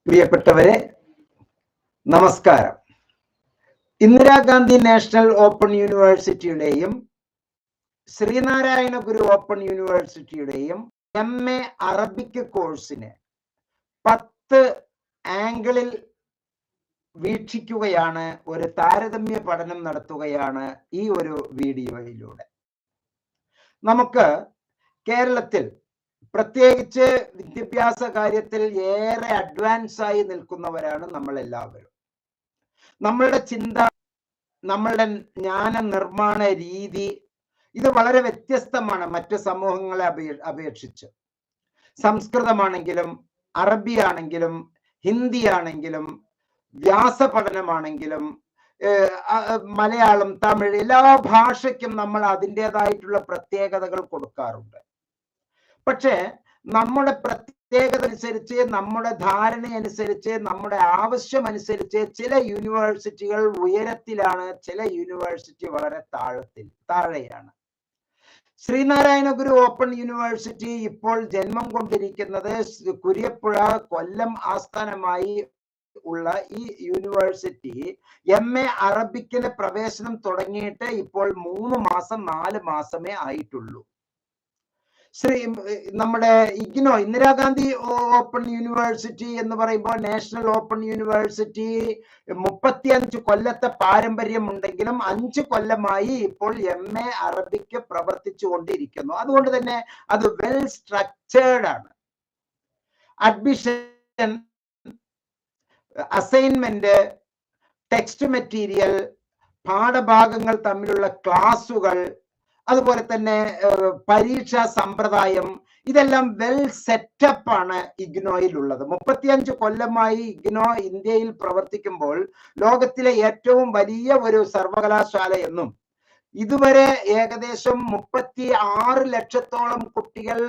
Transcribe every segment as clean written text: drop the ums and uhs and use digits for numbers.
പ്രിയപ്പെട്ടവരെ, നമസ്കാരം. Indira Gandhi national open യൂണിവേഴ്സിറ്റിയുടെയും Sreenarayana Guru open യൂണിവേഴ്സിറ്റിയുടെയും MA Arabic കോഴ്സിന് 10 ആംഗിളിൽ വീക്ഷിക്കുകയാണ്, ഒരു താരതമ്യ പഠനം നടത്തുകയാണ് ഈ ഒരു വീഡിയോയിലൂടെ. നമുക്ക് കേരളത്തിൽ പ്രത്യേകിച്ച് വിദ്യാഭ്യാസ കാര്യത്തിൽ ഏറെ അഡ്വാൻസ് ആയി നിൽക്കുന്നവരാണ് നമ്മൾ എല്ലാവരും. നമ്മളുടെ ചിന്ത, നമ്മളുടെ ജ്ഞാന നിർമ്മാണ രീതി ഇത് വളരെ വ്യത്യസ്തമാണ് മറ്റ് സമൂഹങ്ങളെ അപേക്ഷിച്ച്. സംസ്കൃതമാണെങ്കിലും അറബി ആണെങ്കിലും ഹിന്ദി ആണെങ്കിലും വ്യാസ പഠനമാണെങ്കിലും മലയാളം, തമിഴ്, എല്ലാ ഭാഷയ്ക്കും നമ്മൾ അതിൻ്റെതായിട്ടുള്ള പ്രത്യേകതകൾ കൊടുക്കാറുണ്ട്. പക്ഷേ നമ്മുടെ പ്രത്യേകത അനുസരിച്ച്, നമ്മുടെ ധാരണ അനുസരിച്ച്, നമ്മുടെ ആവശ്യം അനുസരിച്ച് ചില യൂണിവേഴ്സിറ്റികൾ ഉയരത്തിലാണ്, ചില യൂണിവേഴ്സിറ്റി വളരെ താഴെയാണ്. ശ്രീനാരായണ ഗുരു ഓപ്പൺ യൂണിവേഴ്സിറ്റി ഇപ്പോൾ ജന്മം കൊണ്ടിരിക്കുന്നത് കുര്യപ്പുഴ, കൊല്ലം ആസ്ഥാനമായി ഉള്ള ഈ യൂണിവേഴ്സിറ്റി MA അറബിക്കിന് പ്രവേശനം തുടങ്ങിയിട്ട് ഇപ്പോൾ 3 മാസം 4 മാസമേ ആയിട്ടുള്ളൂ. നമ്മുടെ IGNOU ഇന്ദിരാഗാന്ധി ഓപ്പൺ യൂണിവേഴ്സിറ്റി എന്ന് പറയുമ്പോൾ നാഷണൽ ഓപ്പൺ യൂണിവേഴ്സിറ്റി 35 കൊല്ലത്തെ പാരമ്പര്യം ഉണ്ടെങ്കിലും 5 കൊല്ലമായി ഇപ്പോൾ MA അറബിക്ക് പ്രവർത്തിച്ചു കൊണ്ടിരിക്കുന്നു. അതുകൊണ്ട് തന്നെ അത് വെൽ സ്ട്രക്ചേർഡ് ആണ്. അഡ്മിഷൻ, അസൈൻമെന്റ്, ടെക്സ്റ്റ് മെറ്റീരിയൽ, പാഠഭാഗങ്ങൾ തമ്മിലുള്ള ക്ലാസുകൾ, അതുപോലെ തന്നെ പരീക്ഷാ സമ്പ്രദായം, ഇതെല്ലാം വെൽ സെറ്റപ്പ് ആണ് ഇഗ്നോയിലുള്ളത്. 35 കൊല്ലമായി ഇഗ്നോ ഇന്ത്യയിൽ പ്രവർത്തിക്കുമ്പോൾ ലോകത്തിലെ ഏറ്റവും വലിയ ഒരു സർവകലാശാല എന്നും ഇതുവരെ ഏകദേശം 36 ലക്ഷത്തോളം കുട്ടികൾ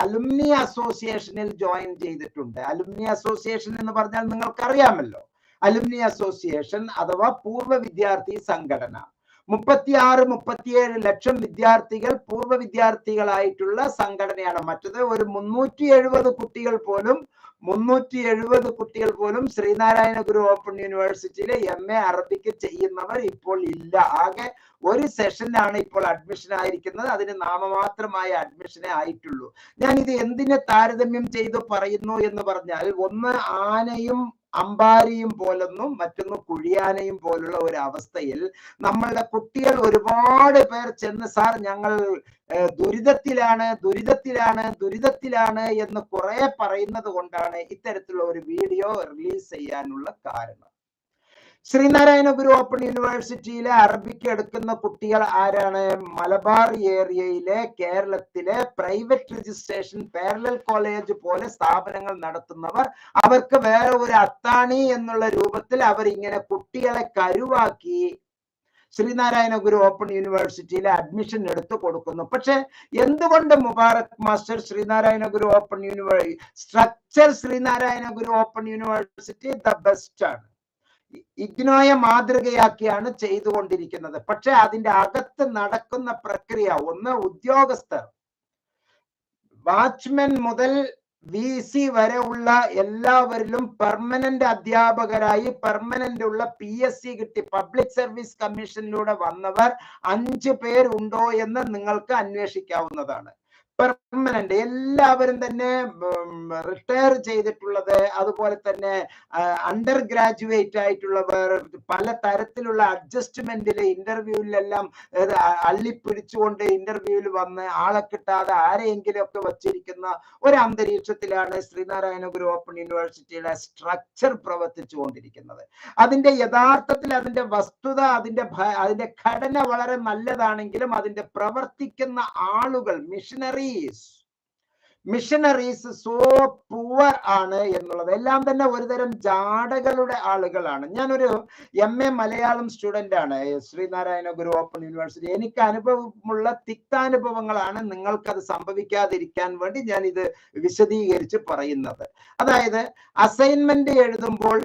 അലുമിനി അസോസിയേഷനിൽ ജോയിൻ ചെയ്തിട്ടുണ്ട്. അലുമിനി അസോസിയേഷൻ എന്ന് പറഞ്ഞാൽ നിങ്ങൾക്കറിയാമല്ലോ. അലുമിനി അസോസിയേഷൻ അഥവാ പൂർവ്വ വിദ്യാർത്ഥി സംഘടന. 36-37 ലക്ഷം വിദ്യാർത്ഥികൾ പൂർവ്വ വിദ്യാർത്ഥികളായിട്ടുള്ള സംഘടനയാണ്. മറ്റത് ഒരു 370 കുട്ടികൾ പോലും ശ്രീനാരായണ ഗുരു ഓപ്പൺ യൂണിവേഴ്സിറ്റിയിലെ MA അറബിക്ക് ചെയ്യുന്നവർ ഇപ്പോൾ ഇല്ല. ആകെ ഒരു സെഷനാണ് ഇപ്പോൾ അഡ്മിഷൻ ആയിരിക്കുന്നത്. അതിന് നാമമാത്രമായ അഡ്മിഷനേ ആയിട്ടുള്ളൂ. ഞാൻ ഇത് എന്തിനെ താരതമ്യം ചെയ്ത് പറയുന്നു എന്ന് പറഞ്ഞാൽ, ഒന്ന് ആനയും അമ്പാരിയും പോലൊന്നും മറ്റൊന്ന് കുഴിയാനയും പോലുള്ള ഒരു അവസ്ഥയിൽ നമ്മളുടെ കുട്ടികൾ ഒരുപാട് പേർ ചെന്ന് സാർ ഞങ്ങൾ ദുരിതത്തിലാണ് എന്ന് കുറെ പറയുന്നത് കൊണ്ടാണ് ഇത്തരത്തിലുള്ള ഒരു വീഡിയോ റിലീസ് ചെയ്യാനുള്ള കാരണം. ശ്രീനാരായണ ഗുരു ഓപ്പൺ യൂണിവേഴ്സിറ്റിയിലെ അറബിക്ക് എടുക്കുന്ന കുട്ടികൾ ആരാണ്? മലബാർ ഏരിയയിലെ കേരളത്തിലെ പ്രൈവറ്റ് രജിസ്ട്രേഷൻ പാരലൽ കോളേജ് പോലെ സ്ഥാപനങ്ങൾ നടത്തുന്നവർ, അവർക്ക് വേറെ ഒരു അത്താണി എന്നുള്ള രൂപത്തിൽ അവർ ഇങ്ങനെ കുട്ടികളെ കരുവാക്കി ശ്രീനാരായണ ഗുരു ഓപ്പൺ യൂണിവേഴ്സിറ്റിയിലെ അഡ്മിഷൻ എടുത്തു കൊടുക്കുന്നു. പക്ഷെ എന്തുകൊണ്ട് Mubarak master Sreenarayana Guru open structure Sreenarayana Guru open university the best ആണ്. ഇഗ്നോയെ മാതൃകയാക്കിയാണ് ചെയ്തുകൊണ്ടിരിക്കുന്നത്. പക്ഷെ അതിന്റെ അകത്ത് നടക്കുന്ന പ്രക്രിയ, ഒന്ന് ഉദ്യോഗസ്ഥർ, വാച്ച്മെൻ മുതൽ VC വരെ ഉള്ള എല്ലാവരിലും പെർമനന്റ് അധ്യാപകരായി പെർമനന്റ് ഉള്ള PSC കിട്ടി പബ്ലിക് സർവീസ് കമ്മീഷനിലൂടെ വന്നവർ 5 പേരുണ്ടോ എന്ന് നിങ്ങൾക്ക് അന്വേഷിക്കാവുന്നതാണ്. പെർമനന്റ് എല്ലാവരും തന്നെ റിട്ടയർ ചെയ്തിട്ടുള്ളത്, അതുപോലെ തന്നെ അണ്ടർ ഗ്രാജുവേറ്റ് ആയിട്ടുള്ളവർ, പല തരത്തിലുള്ള അഡ്ജസ്റ്റ്മെന്റില് ഇന്റർവ്യൂവിലെല്ലാം അള്ളിപ്പിടിച്ചുകൊണ്ട് ഇന്റർവ്യൂവിൽ വന്ന് ആളെ കിട്ടാതെ ആരെയെങ്കിലും ഒക്കെ വച്ചിരിക്കുന്ന ഒരു അന്തരീക്ഷത്തിലാണ് ശ്രീനാരായണ ഗുരു ഓപ്പൺ യൂണിവേഴ്സിറ്റിയുടെ സ്ട്രക്ചർ പ്രവർത്തിച്ചു കൊണ്ടിരിക്കുന്നത്. അതിന്റെ യഥാർത്ഥത്തിൽ അതിന്റെ വസ്തുത, അതിന്റെ ഘടന വളരെ നല്ലതാണെങ്കിലും അതിന്റെ പ്രവർത്തിക്കുന്ന ആളുകൾ, മിഷനറീസ് സോ പുവർ ആണ് എന്നുള്ളത്. എല്ലാം തന്നെ ഒരുതരം ജാടകളുടെ ആളുകളാണ്. ഞാനൊരു MA മലയാളം സ്റ്റുഡന്റ് ആണ് ശ്രീനാരായണ ഗുരു ഓപ്പൺ യൂണിവേഴ്സിറ്റി. എനിക്ക് അനുഭവമുള്ള തിക്താനുഭവങ്ങളാണ് നിങ്ങൾക്കത് സംഭവിക്കാതിരിക്കാൻ വേണ്ടി ഞാൻ ഇത് വിശദീകരിച്ച് പറയുന്നത്. അതായത് അസൈൻമെന്റ് എഴുതുമ്പോൾ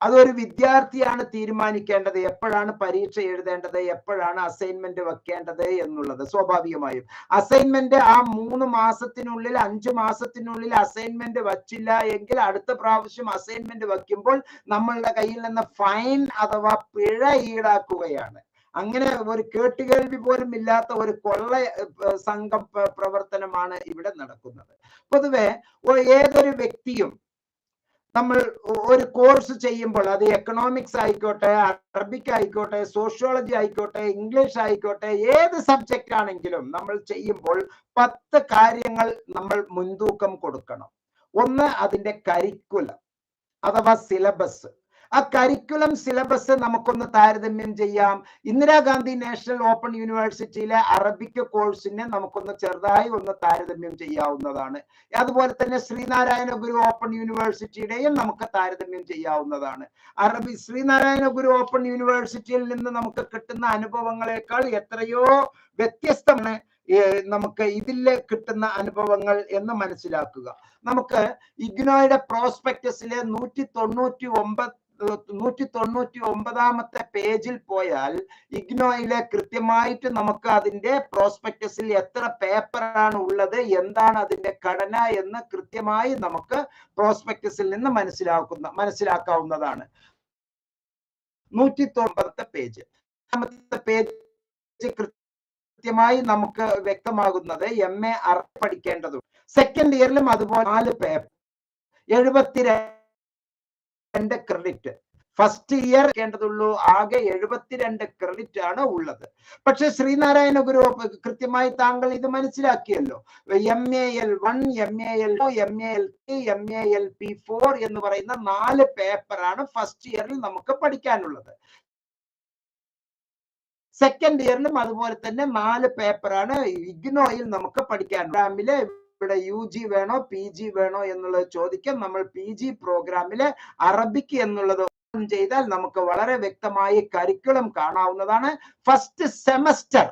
അതൊരു വിദ്യാർത്ഥിയാണ് തീരുമാനിക്കേണ്ടത് എപ്പോഴാണ് പരീക്ഷ എഴുതേണ്ടത്, എപ്പോഴാണ് അസൈൻമെന്റ് വെക്കേണ്ടത് എന്നുള്ളത്. സ്വാഭാവികമായും അസൈൻമെന്റ് ആ 3 മാസത്തിനുള്ളിൽ 5 മാസത്തിനുള്ളിൽ അസൈൻമെന്റ് വച്ചില്ല എങ്കിൽ അടുത്ത പ്രാവശ്യം അസൈൻമെന്റ് വെക്കുമ്പോൾ നമ്മളുടെ കയ്യിൽ നിന്ന് ഫൈൻ അഥവാ പിഴ ഈടാക്കുകയാണ്. അങ്ങനെ ഒരു കേട്ടുകേൾവി പോലും ഇല്ലാത്ത ഒരു കൊള്ള സംഘം പ്രവർത്തനമാണ് ഇവിടെ നടക്കുന്നത്. പൊതുവെ ഏതൊരു വ്യക്തിയും നമ്മൾ ഒരു കോഴ്സ് ചെയ്യുമ്പോൾ അത് എക്കണോമിക്സ് ആയിക്കോട്ടെ, അറബിക് ആയിക്കോട്ടെ, സോഷ്യോളജി ആയിക്കോട്ടെ, ഇംഗ്ലീഷ് ആയിക്കോട്ടെ, ഏത് സബ്ജക്റ്റ് ആണെങ്കിലും നമ്മൾ ചെയ്യുമ്പോൾ 10 കാര്യങ്ങൾ നമ്മൾ മുൻതൂക്കം കൊടുക്കണം. ഒന്ന്, അതിന്റെ കരിക്കുലം അഥവാ സിലബസ്. ആ കരിക്കുലം സിലബസ് നമുക്കൊന്ന് താരതമ്യം ചെയ്യാം. ഇന്ദിരാഗാന്ധി നാഷണൽ ഓപ്പൺ യൂണിവേഴ്സിറ്റിയിലെ അറബിക് കോഴ്സിനെ നമുക്കൊന്ന് ചെറുതായി ഒന്ന് താരതമ്യം ചെയ്യാവുന്നതാണ്. അതുപോലെ തന്നെ ശ്രീനാരായണ ഗുരു ഓപ്പൺ യൂണിവേഴ്സിറ്റിയുടെയും നമുക്ക് താരതമ്യം ചെയ്യാവുന്നതാണ്. ശ്രീനാരായണ ഗുരു ഓപ്പൺ യൂണിവേഴ്സിറ്റിയിൽ നിന്ന് നമുക്ക് കിട്ടുന്ന അനുഭവങ്ങളെക്കാൾ എത്രയോ വ്യത്യസ്തമാണ് നമുക്ക് ഇതിൽ കിട്ടുന്ന അനുഭവങ്ങൾ എന്ന് മനസ്സിലാക്കുക. നമുക്ക് ഇഗ്നോയുടെ പ്രോസ്പെക്ടസിലെ 199 പേജിൽ പോയാൽ ഇഗ്നോയിലെ കൃത്യമായിട്ട് നമുക്ക് അതിന്റെ പ്രോസ്പെക്ടസിൽ എത്ര പേപ്പറാണ് ഉള്ളത്, എന്താണ് അതിന്റെ ഘടന എന്ന് കൃത്യമായി നമുക്ക് പ്രോസ്പെക്ടസിൽ നിന്ന് മനസ്സിലാക്കാവുന്നതാണ്. 190 പേജ് കൃത്യമായി നമുക്ക് വ്യക്തമാകുന്നത് MA പഠിക്കേണ്ടതുണ്ട്. സെക്കൻഡ് ഇയറിലും അതുപോലെ 4 പേപ്പർ 72 ക്രെഡിറ്റ്. ഫസ്റ്റ് ഇയർ കേണ്ടതുള്ളൂ. ആകെ 72 ക്രെഡിറ്റ് ആണ് ഉള്ളത്. പക്ഷെ ശ്രീനാരായണ ഗുരു കൃത്യമായി താങ്കൾ ഇത് മനസ്സിലാക്കിയല്ലോ. MAL1, MAL2, MAL3, MALP4 എന്ന് പറയുന്ന 4 പേപ്പറാണ് ഫസ്റ്റ് ഇയറിൽ നമുക്ക് പഠിക്കാനുള്ളത്. സെക്കൻഡ് ഇയറിലും അതുപോലെ തന്നെ 4 പേപ്പറാണ് ഇഗ്നോയിൽ നമുക്ക് പഠിക്കാൻ. പ്രോഗ്രാമില് ഇവിടെ UG വേണോ PG വേണോ എന്നുള്ളത് ചോദിക്കാം. നമ്മൾ PG പ്രോഗ്രാമില് അറബിക് എന്നുള്ളത് ചെയ്താൽ നമുക്ക് വളരെ വ്യക്തമായി കരിക്കുലം കാണാവുന്നതാണ്. ഫസ്റ്റ് സെമസ്റ്റർ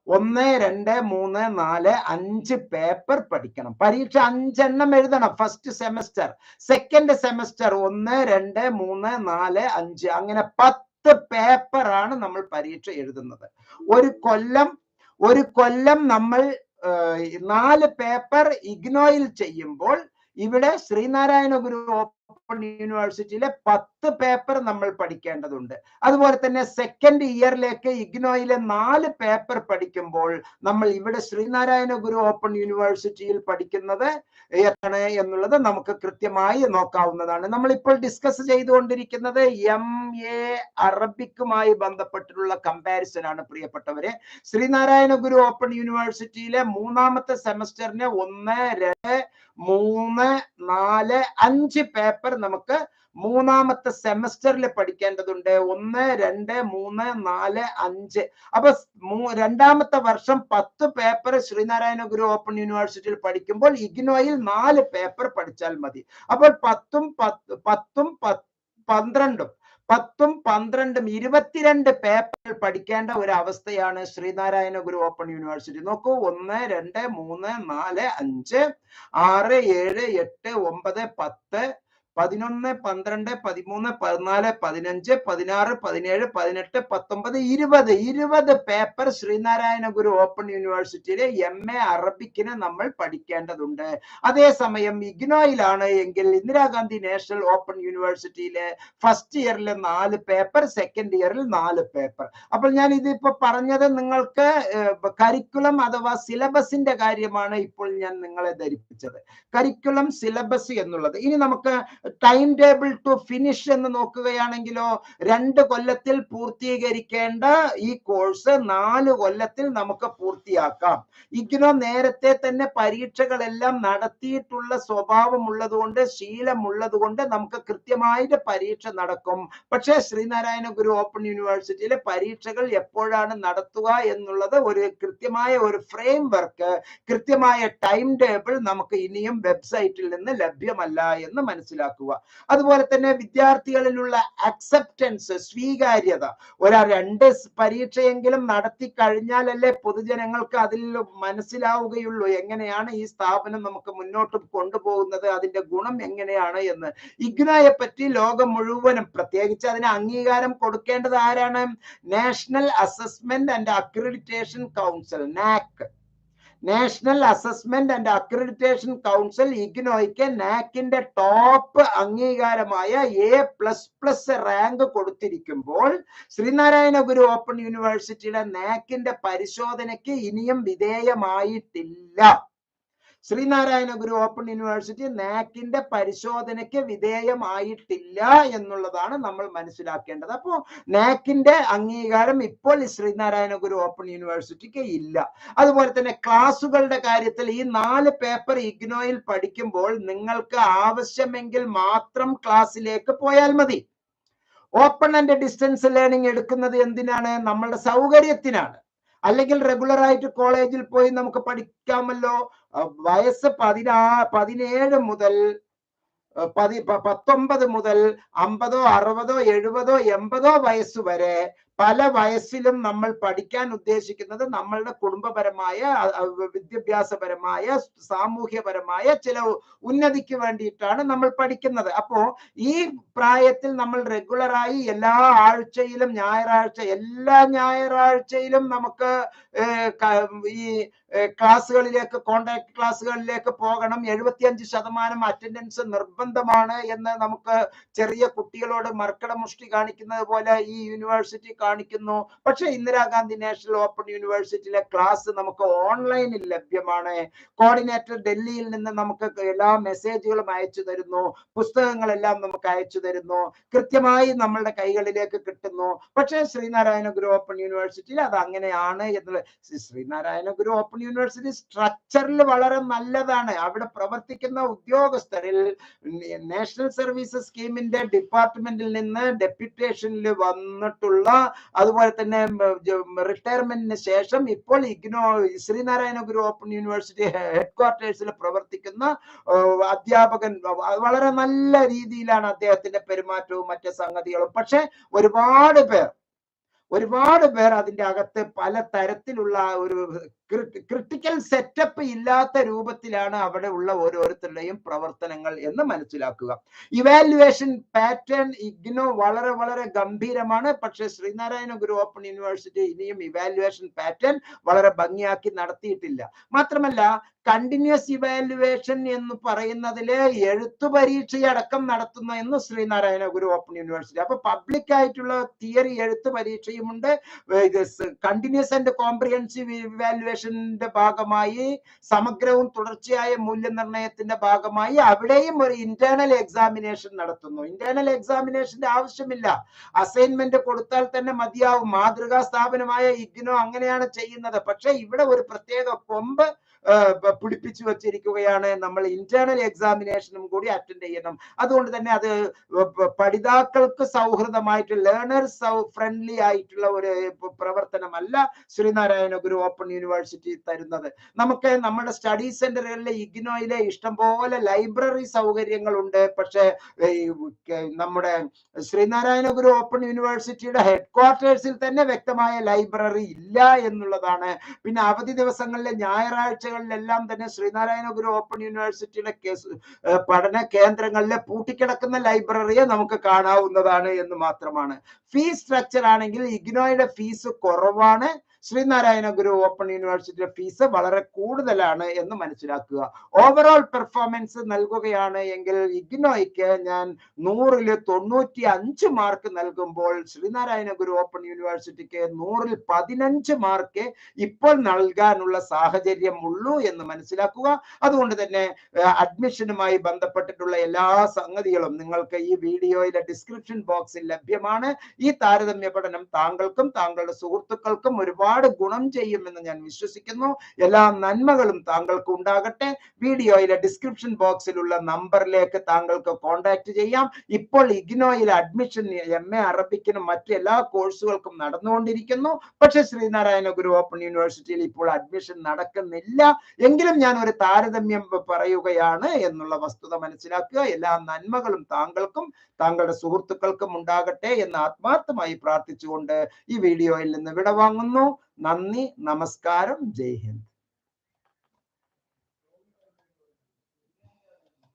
1, 2, 3, 4, 5 പേപ്പർ പഠിക്കണം. പരീക്ഷ 5 എണ്ണം എഴുതണം ഫസ്റ്റ് സെമസ്റ്റർ. സെക്കൻഡ് സെമസ്റ്റർ 1, 2, 3, 4, 5 അങ്ങനെ 10 പേപ്പറാണ് നമ്മൾ പരീക്ഷ എഴുതുന്നത്. ഒരു കൊല്ലം നമ്മൾ 4 പേപ്പർ ഇഗ്നോയിൽ ചെയ്യുമ്പോൾ ഇവിടെ ശ്രീനാരായണ ഗുരു ഓപ്പൺ യൂണിവേഴ്സിറ്റിയിലെ 10 പേപ്പർ നമ്മൾ പഠിക്കേണ്ടതുണ്ട്. അതുപോലെ തന്നെ സെക്കൻഡ് ഇയറിലേക്ക് ഇഗ്നോയിലെ 4 പേപ്പർ പഠിക്കുമ്പോൾ നമ്മൾ ഇവിടെ ശ്രീനാരായണ ഗുരു ഓപ്പൺ യൂണിവേഴ്സിറ്റിയിൽ പഠിക്കുന്നത് എത്രയാണ് എന്നുള്ളത് നമുക്ക് കൃത്യമായി നോക്കാവുന്നതാണ്. നമ്മളിപ്പോൾ ഡിസ്കസ് ചെയ്തുകൊണ്ടിരിക്കുന്നത് MA അറബിക്കുമായി ബന്ധപ്പെട്ടിട്ടുള്ള കമ്പാരിസൺ ആണ് പ്രിയപ്പെട്ടവരെ. ശ്രീനാരായണ ഗുരു ഓപ്പൺ യൂണിവേഴ്സിറ്റിയിലെ 3ാമത്തെ സെമസ്റ്ററിന് 1, 2, 3, 4, 5 പേപ്പർ നമുക്ക് 3ാമത്തെ സെമസ്റ്ററിൽ പഠിക്കേണ്ടതുണ്ട്. 1, 2, 3, 4, 5. അപ്പൊ 2ാമത്തെ വർഷം 10 പേപ്പർ ശ്രീനാരായണ ഗുരു ഓപ്പൺ യൂണിവേഴ്സിറ്റിയിൽ പഠിക്കുമ്പോൾ ഇഗ്നോയിൽ 4 പേപ്പർ പഠിച്ചാൽ മതി. അപ്പോൾ 10ഉം 12ഉം 22 പേപ്പർ പഠിക്കേണ്ട ഒരു അവസ്ഥയാണ് ശ്രീനാരായണ ഗുരു ഓപ്പൺ യൂണിവേഴ്സിറ്റി. നോക്കൂ, 1, 2, 3, 4, 5, 6, 7, 8, 9, 10, 11, 12, 13, 14, 15, 16, 17, 18, 19, 20 പേപ്പർ ശ്രീനാരായണ ഗുരു ഓപ്പൺ യൂണിവേഴ്സിറ്റിയിലെ MA അറബിക്കിന് നമ്മൾ പഠിക്കേണ്ടതുണ്ട്. അതേസമയം ഇഗ്നോയിലാണ് എങ്കിൽ ഇന്ദിരാഗാന്ധി നാഷണൽ ഓപ്പൺ യൂണിവേഴ്സിറ്റിയിലെ ഫസ്റ്റ് ഇയറിൽ 4 പേപ്പർ, സെക്കൻഡ് ഇയറിൽ 4 പേപ്പർ. അപ്പോൾ ഞാൻ ഇതിപ്പോ പറഞ്ഞത് നിങ്ങൾക്ക് കരിക്കുലം അഥവാ സിലബസിന്റെ കാര്യമാണ് ഇപ്പോൾ ഞാൻ നിങ്ങളെ ധരിപ്പിച്ചത്. കരിക്കുലം സിലബസ് എന്നുള്ളത്. ഇനി നമുക്ക് ടൈം ടേബിൾ ടു ഫിനിഷ് എന്ന് നോക്കുകയാണെങ്കിലോ 2 കൊല്ലത്തിൽ പൂർത്തീകരിക്കേണ്ട ഈ കോഴ്സ് 4 കൊല്ലത്തിൽ നമുക്ക് പൂർത്തിയാക്കാം. ഇഗ്നോ നേരത്തെ തന്നെ പരീക്ഷകളെല്ലാം നടത്തിയിട്ടുള്ള സ്വഭാവമുള്ളതുകൊണ്ട്, ശീലമുള്ളതുകൊണ്ട് നമുക്ക് കൃത്യമായിട്ട് പരീക്ഷ നടക്കും. പക്ഷേ ശ്രീനാരായണ ഗുരു ഓപ്പൺ യൂണിവേഴ്സിറ്റിയിലെ പരീക്ഷകൾ എപ്പോഴാണ് നടത്തുക എന്നുള്ളത് ഒരു കൃത്യമായ ഒരു ഫ്രെയിം വർക്ക്, കൃത്യമായ ടൈം ടേബിൾ നമുക്ക് ഇനിയും വെബ്സൈറ്റിൽ നിന്ന് ലഭ്യമല്ല എന്ന് മനസ്സിലാക്കുക. മനസ്സിലാക്കുക. അതുപോലെ തന്നെ വിദ്യാർത്ഥികളിലുള്ള അക്സെപ്റ്റൻസ്, സ്വീകാര്യത. 2 പരീക്ഷയെങ്കിലും നടത്തി കഴിഞ്ഞാലല്ലേ പൊതുജനങ്ങൾക്ക് അതിൽ മനസ്സിലാവുകയുള്ളൂ എങ്ങനെയാണ് ഈ സ്ഥാപനം നമുക്ക് മുന്നോട്ട് കൊണ്ടുപോകുന്നത്, അതിന്റെ ഗുണം എങ്ങനെയാണ് എന്ന്. ഇഗ്നോയെ പറ്റി ലോകം മുഴുവനും, പ്രത്യേകിച്ച് അതിന് അംഗീകാരം കൊടുക്കേണ്ടത് ആരാണ്? National assessment and accreditation council, NAAC. National assessment and accreditation council ഇഗ്നോയ്ക്ക് നാക്കിന്റെ ടോപ്പ് അംഗീകാരമായ A++ റാങ്ക് കൊടുത്തിരിക്കുമ്പോൾ ശ്രീനാരായണ ഗുരു ഓപ്പൺ യൂണിവേഴ്സിറ്റിയുടെ നാക്കിന്റെ പരിശോധനയ്ക്ക് ഇനിയും വിധേയമായിട്ടില്ല. ശ്രീനാരായണ ഗുരു ഓപ്പൺ യൂണിവേഴ്സിറ്റി നാക്കിന്റെ പരിശോധനയ്ക്ക് വിധേയമായിട്ടില്ല എന്നുള്ളതാണ് നമ്മൾ മനസ്സിലാക്കേണ്ടത്. അപ്പോൾ നാക്കിന്റെ അംഗീകാരം ഇപ്പോൾ ശ്രീനാരായണ ഗുരു ഓപ്പൺ യൂണിവേഴ്സിറ്റിക്ക് ഇല്ല. അതുപോലെ തന്നെ ക്ലാസുകളുടെ കാര്യത്തിൽ ഈ 4 പേപ്പർ ഇഗ്നോയിൽ പഠിക്കുമ്പോൾ നിങ്ങൾക്ക് ആവശ്യമെങ്കിൽ മാത്രം ക്ലാസ്സിലേക്ക് പോയാൽ മതി. ഓപ്പൺ ആൻഡ് ഡിസ്റ്റൻസ് ലേണിംഗ് എടുക്കുന്നത് എന്തിനാണ്? നമ്മളുടെ സൗകര്യത്തിനാണ്. അല്ലെങ്കിൽ റെഗുലർ ആയിട്ട് കോളേജിൽ പോയി നമുക്ക് പഠിക്കാമല്ലോ. വയസ്സ് 17 മുതൽ 19 മുതൽ 50, 60, 70, 80 വയസ്സ് വരെ പല വയസ്സിലും നമ്മൾ പഠിക്കാൻ ഉദ്ദേശിക്കുന്നത് നമ്മളുടെ കുടുംബപരമായ, വിദ്യാഭ്യാസപരമായ, സാമൂഹ്യപരമായ ചില ഉന്നതിക്ക് വേണ്ടിയിട്ടാണ് നമ്മൾ പഠിക്കുന്നത്. അപ്പോ ഈ പ്രായത്തിൽ നമ്മൾ റെഗുലറായി എല്ലാ ആഴ്ചയിലും എല്ലാ ഞായറാഴ്ചയിലും നമുക്ക് ഈ ക്ലാസ്സുകളിലേക്ക്, കോൺടാക്ട് ക്ലാസ്സുകളിലേക്ക് പോകണം, 75% അറ്റൻഡൻസ് നിർബന്ധമാണ് എന്ന് നമുക്ക് ചെറിയ കുട്ടികളോട് മർക്കടമുഷ്ടി കാണിക്കുന്നത് പോലെ ഈ യൂണിവേഴ്സിറ്റി കാണിക്കുന്നു. പക്ഷെ ഇന്ദിരാഗാന്ധി നാഷണൽ ഓപ്പൺ യൂണിവേഴ്സിറ്റിയിലെ ക്ലാസ് നമുക്ക് ഓൺലൈനിൽ ലഭ്യമാണ്. കോർഡിനേറ്റർ ഡൽഹിയിൽ നിന്ന് നമുക്ക് എല്ലാ മെസ്സേജുകളും അയച്ചു തരുന്നു, പുസ്തകങ്ങളെല്ലാം നമുക്ക് അയച്ചു തരുന്നു, കൃത്യമായി നമ്മളുടെ കൈകളിലേക്ക് കിട്ടുന്നു. പക്ഷേ ശ്രീനാരായണ ഗുരു ഓപ്പൺ യൂണിവേഴ്സിറ്റിയിൽ അത് അങ്ങനെയാണ് എന്നുള്ളത്. ശ്രീനാരായണ ഗുരു ഓപ്പൺ യൂണിവേഴ്സിറ്റി സ്ട്രക്ചറിൽ വളരെ നല്ലതാണ്. അവിടെ പ്രവർത്തിക്കുന്ന ഉദ്യോഗസ്ഥരിൽ നാഷണൽ സർവീസ് സ്കീമിന്റെ ഡിപ്പാർട്ട്മെന്റിൽ നിന്ന് ഡെപ്യൂട്ടേഷനിൽ വന്നിട്ടുള്ള, അതുപോലെ തന്നെ റിട്ടയർമെന്റിന് ശേഷം ഇപ്പോൾ ഇഗ്നോ ശ്രീനാരായണ ഗുരു ഓപ്പൺ യൂണിവേഴ്സിറ്റി ഹെഡ്ക്വാർട്ടേഴ്സിൽ പ്രവർത്തിക്കുന്ന അധ്യാപകൻ വളരെ നല്ല രീതിയിലാണ് അദ്ദേഹത്തിന്റെ പെരുമാറ്റവും മറ്റു സംഗതികളും. പക്ഷെ ഒരുപാട് പേർ അതിന്റെ അകത്ത് പല തരത്തിലുള്ള ഒരു ക്രിട്ടിക്കൽ സെറ്റപ്പ് ഇല്ലാത്ത രൂപത്തിലാണ് അവിടെ ഉള്ള ഓരോരുത്തരുടെയും പ്രവർത്തനങ്ങൾ എന്ന് മനസ്സിലാക്കുക. ഇവാലുവേഷൻ പാറ്റേൺ ഇഗ്നോ വളരെ വളരെ ഗംഭീരമാണ്. പക്ഷെ ശ്രീനാരായണ ഗുരു ഓപ്പൺ യൂണിവേഴ്സിറ്റി ഇനിയും ഇവാലുവേഷൻ പാറ്റേൺ വളരെ ഭംഗിയാക്കി നടത്തിയിട്ടില്ല. മാത്രമല്ല കണ്ടിന്യൂസ് ഇവാലുവേഷൻ എന്ന് പറയുന്നതില് എഴുത്തു പരീക്ഷയടക്കം നടത്തുന്ന എന്ന് ശ്രീനാരായണ ഗുരു ഓപ്പൺ യൂണിവേഴ്സിറ്റി. അപ്പൊ പബ്ലിക് ആയിട്ടുള്ള തിയറി എഴുത്ത് പരീക്ഷയുമുണ്ട്. കണ്ടിന്യൂസ് ആൻഡ് കോംപ്രിഹെൻസീവ് ഇവാലുവേഷന്റെ ഭാഗമായി, സമഗ്രവും തുടർച്ചയായ മൂല്യനിർണ്ണയത്തിന്റെ ഭാഗമായി അവിടെയും ഒരു ഇന്റേണൽ എക്സാമിനേഷൻ നടത്തുന്നു. ഇന്റേണൽ എക്സാമിനേഷന്റെ ആവശ്യമില്ല, അസൈൻമെന്റ് കൊടുത്താൽ തന്നെ മതിയാവും. മാതൃകാ സ്ഥാപനമായ ഇഗ്നോ അങ്ങനെയാണ് ചെയ്യുന്നത്. പക്ഷെ ഇവിടെ ഒരു പ്രത്യേക കൊമ്പ് പിടിപ്പിച്ചു വച്ചിരിക്കുകയാണ്. നമ്മൾ ഇന്റേണൽ എക്സാമിനേഷനും കൂടി അറ്റൻഡ് ചെയ്യണം. അതുകൊണ്ട് തന്നെ അത് പഠിതാക്കൾക്ക് സൗഹൃദമായിട്ട്, ലേണേഴ്സ് ഫ്രണ്ട്ലി ആയിട്ടുള്ള ഒരു പ്രവർത്തനമല്ല ശ്രീനാരായണ ഗുരു ഓപ്പൺ യൂണിവേഴ്സിറ്റി തരുന്നത്. നമുക്ക് നമ്മുടെ സ്റ്റഡി സെന്ററുകളിലെ ഇഗ്നോയിലെ ഇഷ്ടംപോലെ ലൈബ്രറി സൗകര്യങ്ങളുണ്ട്. പക്ഷെ നമ്മുടെ ശ്രീനാരായണ ഗുരു ഓപ്പൺ യൂണിവേഴ്സിറ്റിയുടെ ഹെഡ്ക്വാർട്ടേഴ്സിൽ തന്നെ വ്യക്തമായ ലൈബ്രറി ഇല്ല എന്നുള്ളതാണ്. പിന്നെ അവധി ദിവസങ്ങളിലെ ഞായറാഴ്ചകളിലെല്ലാം തന്നെ ശ്രീനാരായണ ഗുരു ഓപ്പൺ യൂണിവേഴ്സിറ്റിയുടെ പഠന കേന്ദ്രങ്ങളിലെ പൂട്ടിക്കിടക്കുന്ന ലൈബ്രറിയെ നമുക്ക് കാണാവുന്നതാണ് എന്ന് മാത്രമാണ്. ഫീസ് സ്ട്രക്ചർ ആണെങ്കിൽ ഇഗ്നോയുടെ ഫീസ് കുറവാണ്, ശ്രീനാരായണ ഗുരു ഓപ്പൺ യൂണിവേഴ്സിറ്റിയുടെ ഫീസ് വളരെ കൂടുതലാണ് എന്ന് മനസ്സിലാക്കുക. ഓവറോൾ പെർഫോമൻസ് നൽകുകയാണ് എങ്കിൽ ഇഗ്നോയ്ക്ക് ഞാൻ 100ൽ 95 മാർക്ക് നൽകുമ്പോൾ ശ്രീനാരായണ ഗുരു ഓപ്പൺ യൂണിവേഴ്സിറ്റിക്ക് 100ൽ 15 മാർക്ക് ഇപ്പോൾ നൽകാനുള്ള സാഹചര്യം ഉള്ളൂ എന്ന് മനസ്സിലാക്കുക. അതുകൊണ്ട് തന്നെ അഡ്മിഷനുമായി ബന്ധപ്പെട്ടിട്ടുള്ള എല്ലാ സംഗതികളും നിങ്ങൾക്ക് ഈ വീഡിയോയിലെ ഡിസ്ക്രിപ്ഷൻ ബോക്സിൽ ലഭ്യമാണ്. ഈ താരതമ്യ പഠനം താങ്കൾക്കും താങ്കളുടെ സുഹൃത്തുക്കൾക്കും ഒരുപാട് ഒരുപാട് ഗുണം ചെയ്യുമെന്ന് ഞാൻ വിശ്വസിക്കുന്നു. എല്ലാ നന്മകളും താങ്കൾക്ക് ഉണ്ടാകട്ടെ. വീഡിയോയിലെ ഡിസ്ക്രിപ്ഷൻ ബോക്സിലുള്ള നമ്പറിലേക്ക് താങ്കൾക്ക് കോൺടാക്ട് ചെയ്യാം. ഇപ്പോൾ ഇഗ്നോയിൽ അഡ്മിഷൻ MA അറബിക്കിനും മറ്റു എല്ലാ കോഴ്സുകൾക്കും നടന്നുകൊണ്ടിരിക്കുന്നു. പക്ഷെ ശ്രീനാരായണ ഗുരു ഓപ്പൺ യൂണിവേഴ്സിറ്റിയിൽ ഇപ്പോൾ അഡ്മിഷൻ നടക്കുന്നില്ല. എങ്കിലും ഞാൻ ഒരു താരതമ്യം പറയുകയാണ് എന്നുള്ള വസ്തുത മനസ്സിലാക്കുക. എല്ലാ നന്മകളും താങ്കൾക്കും താങ്കളുടെ സുഹൃത്തുക്കൾക്കും ഉണ്ടാകട്ടെ എന്ന് ആത്മാർത്ഥമായി പ്രാർത്ഥിച്ചുകൊണ്ട് ഈ വീഡിയോയിൽ നിന്ന് വിടവാങ്ങുന്നു. നന്ദി, നമസ്കാരം, ജയ് ഹിന്ദ്.